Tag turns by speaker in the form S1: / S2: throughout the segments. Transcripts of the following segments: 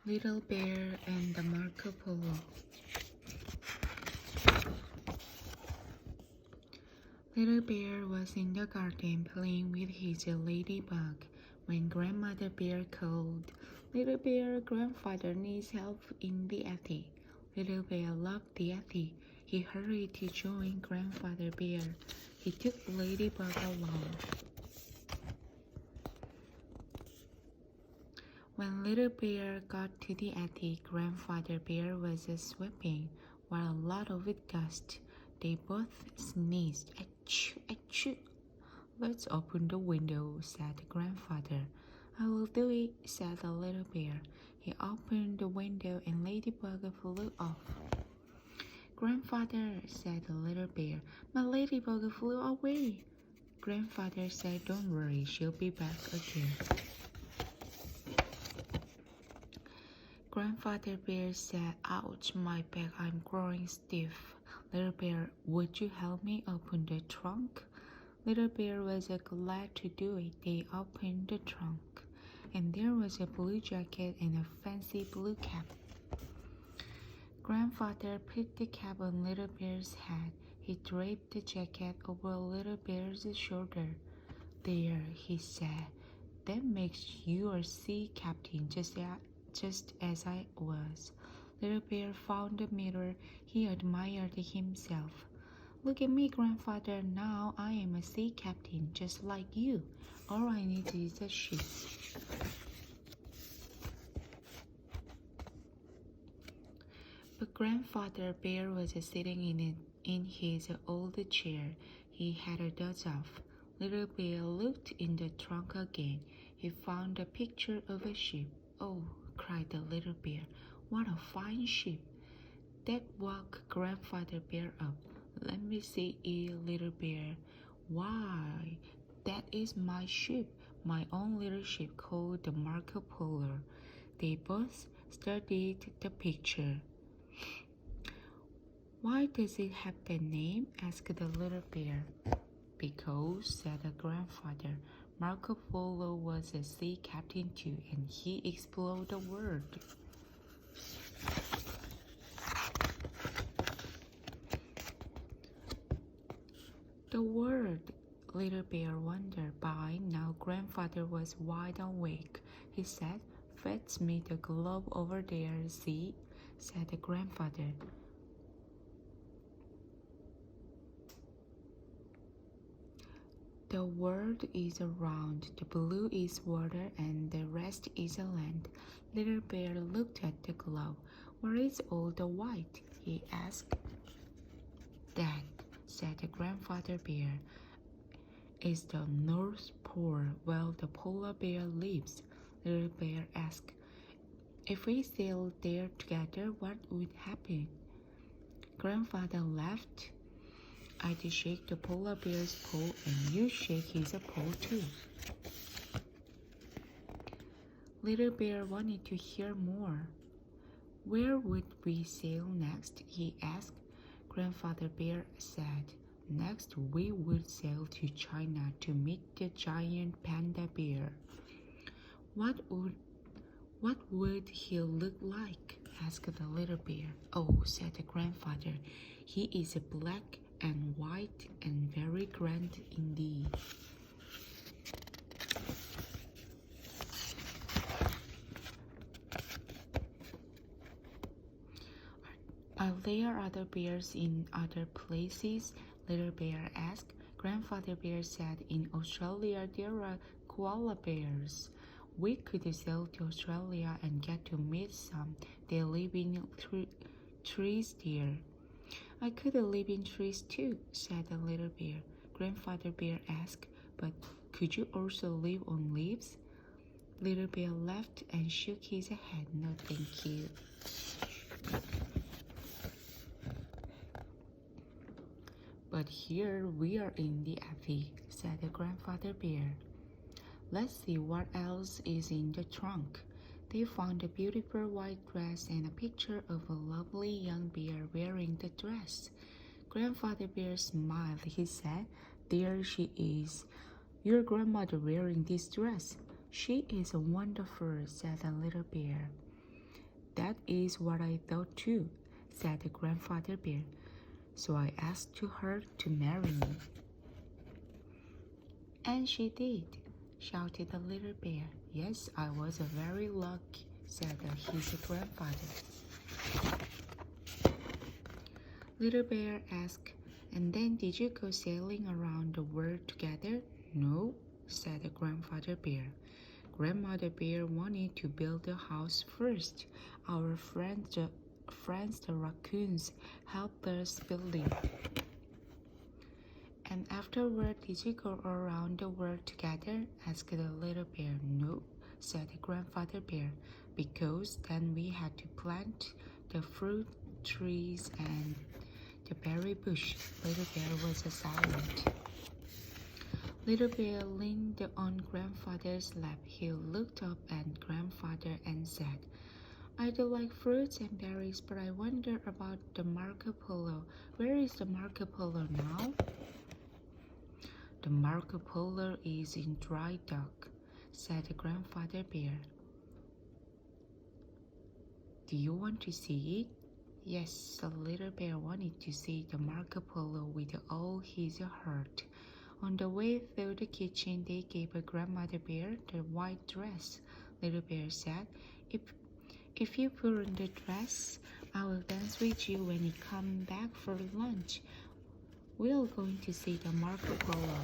S1: Little Bear and the Marco Polo. Little Bear was in the garden playing with his ladybug when Grandmother Bear called. Little Bear, Grandfather needs help in the attic. Little Bear loved the attic. He hurried to join Grandfather Bear. He took Ladybug along. When Little Bear got to the attic, Grandfather Bear was sweeping while a lot of it gushed. They both sneezed. Achoo, achoo. Let's open the window, said Grandfather. I will do it, said the Little Bear. He opened the window and Ladybug flew off. Grandfather, said the Little Bear, my Ladybug flew away. Grandfather said, don't worry, she'll be back again. Grandfather Bear said, ouch, my back, I'm growing stiff. Little Bear, would you help me open the trunk? Little Bear was glad to do it. They opened the trunk, and there was a blue jacket and a fancy blue cap. Grandfather put the cap on Little Bear's head. He draped the jacket over Little Bear's shoulder. There, he said, that makes you a sea captain just as I was. Little Bear found a mirror. He admired himself. Look at me, Grandfather. Now I am a sea captain just like you. All I need is a ship. But Grandfather Bear was sitting in his old chair. He had a doze off. Little Bear looked in the trunk again. He found a picture of a ship. Oh, cried the Little Bear, what a fine ship. That woke Grandfather Bear up. Let me see it, Little Bear. Why, that is my ship, my own little ship called the Marco Polo. They both studied the picture. Why does it have that name? asked the Little Bear. Because, said the grandfather, Marco Polo was a sea captain too, and he explored the world. The world, Little Bear wondered. By now, Grandfather was wide awake. He said, fetch me the globe over there, see, said the grandfather. The world is round, the blue is water, and the rest is land. Little Bear looked at the globe. Where is all the white? He asked. That, said the grandfather bear, is the North Pole where the polar bear lives. Little Bear asked, if we sailed there together, what would happen? Grandfather laughed. I'd shake the polar bear's paw and you shake his paw too. Little Bear wanted to hear more. Where would we sail next? He asked. Grandfather Bear said, next we would sail to China to meet the giant panda bear. What would he look like? asked the little bear. Oh, said the grandfather, he is black and white and very grand indeed. Are there other bears in other places? Little Bear asked. Grandfather Bear said, in Australia there are koala bears. We could sail to Australia and get to meet some. They live in trees there. I could live in trees too, said the little bear. Grandfather Bear asked, but could you also live on leaves? Little Bear laughed and shook his head. No, thank you. But here we are in the attic, said the grandfather bear. Let's see what else is in the trunk. They found a beautiful white dress and a picture of a lovely young bear wearing the dress. Grandfather Bear smiled. He said, there she is, your grandmother wearing this dress. She is wonderful, said the little bear. That is what I thought too, said the grandfather bear. So I asked her to marry me. And she did, shouted the little bear. Yes, I was very lucky, said his grandfather. Little bear asked, and then did you go sailing around the world together? No, said the grandfather bear. Grandmother bear wanted to build a house first. Our friends the raccoons helped us build it. And afterward, did you go around the world together? Asked the little bear. No, said the grandfather bear, because then we had to plant the fruit trees and the berry bush. Little bear was silent. Little bear leaned on grandfather's lap. He looked up at grandfather and said, I do like fruits and berries, but I wonder about the Marco Polo. Where is the Marco Polo now? The Marco Polo is in dry dock, said the grandfather bear. Do you want to see it? Yes, the little bear wanted to see the Marco Polo with all his heart. On the way through the kitchen, they gave a grandmother bear the white dress. Little bear said, If you put on the dress, I will dance with you when you come back for lunch. We're going to see the Marco Polo.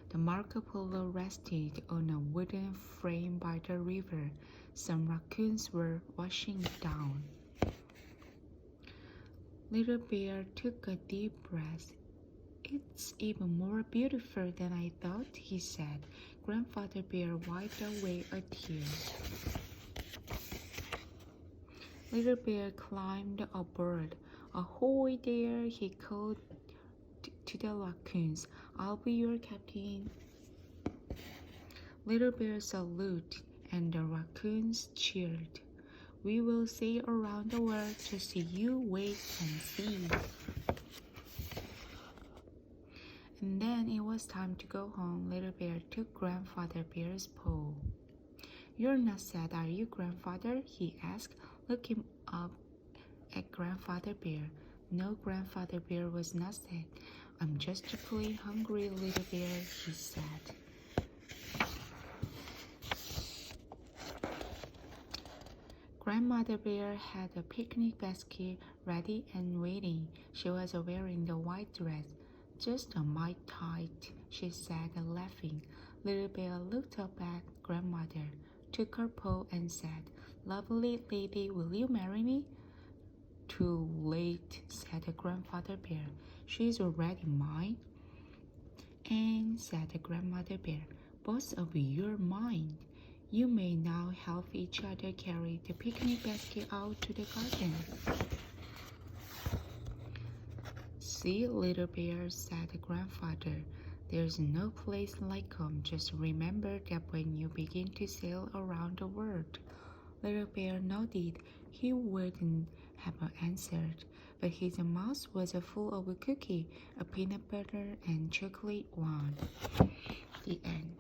S1: The Marco Polo rested on a wooden frame by the river. Some raccoons were washing it down. Little bear took a deep breath. It's even more beautiful than I thought, he said. Grandfather bear wiped away a tear. Little bear climbed aboard. Ahoy there, he called to the raccoons. I'll be your captain. Little bear saluted, and the raccoons cheered. We will sail around the world, just you wait and see. And then it was time to go home. Little bear took grandfather bear's paw. You're not sad, are you, grandfather? He asked, looking up at grandfather bear. No, grandfather bear was not sad. I'm just plain hungry, little bear, he said. Grandmother bear had a picnic basket ready and waiting. She was wearing the white dress. Just a mite tight, she said, laughing. Little bear looked up at grandmother, took her paw and said, Lovely lady, will you marry me? Too late, said the grandfather bear. She's already mine. And said the grandmother bear, both of you are mine. You may now help each other carry the picnic basket out to the garden. See, little bear, said the grandfather, there's no place like home. Just remember that when you begin to sail around the world. Little bear nodded. He wouldn't have answered, but his mouth was full of a cookie, a peanut butter and chocolate one. The end.